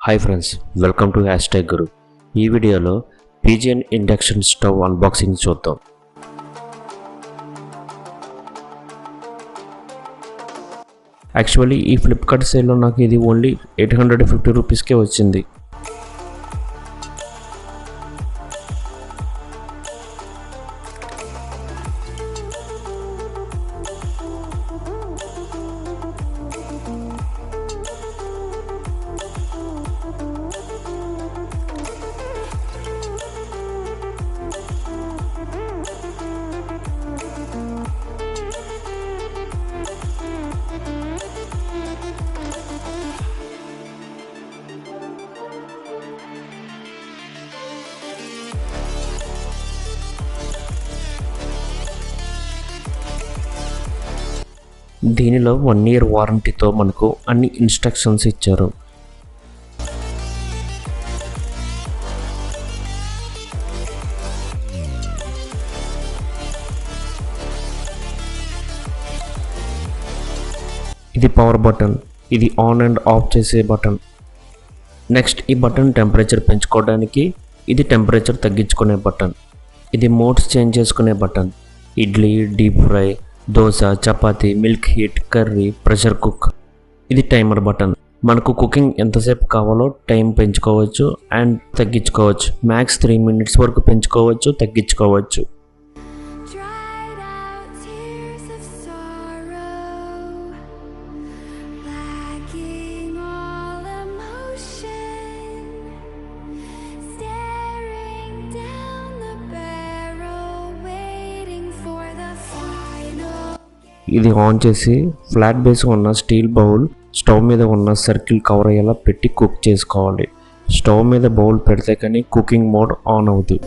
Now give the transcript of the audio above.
Hi friends, welcome to hashtagguru. ఈ వీడియోలో Pigeon induction stove unboxing చూద్దాం. యాక్చువల్లీ ఈ ఫ్లిప్కార్ట్ సేల్లో నాకు ఇది ఓన్లీ 850 రూపీస్కే వచ్చింది. దీనిలో 1 year వారంటీతో మనకు అన్ని ఇన్స్ట్రక్షన్స్ ఇచ్చారు. ఇది పవర్ బటన్, ఇది ఆన్ అండ్ ఆఫ్ చేసే బటన్. నెక్స్ట్ ఈ బటన్ టెంపరేచర్ పెంచుకోవడానికి, ఇది టెంపరేచర్ తగ్గించుకునే బటన్. ఇది మోడ్స్ చేంజ్ చేసుకునే button. Idli, deep fry, dosa, chapati, milk heat, curry, pressure cook. ఇది టైమర్ బటన్. మనకు కుకింగ్ ఎంతసేపు కావాలో టైం పెంచుకోవచ్చు అండ్ తగ్గించుకోవచ్చు. మ్యాక్స్ 3 minutes వరకు పెంచుకోవచ్చు, తగ్గించుకోవచ్చు. ఇది ఆన్ చేసి ఫ్లాట్ బేస్ ఉన్న స్టీల్ బౌల్ స్టవ్ మీద ఉన్న సర్కిల్ కవర్ అయ్యేలా పెట్టి కుక్ చేసుకోవాలి. స్టవ్ మీద బౌల్ పెడితే కానీ కుకింగ్ మోడ్ ఆన్ అవుతుంది.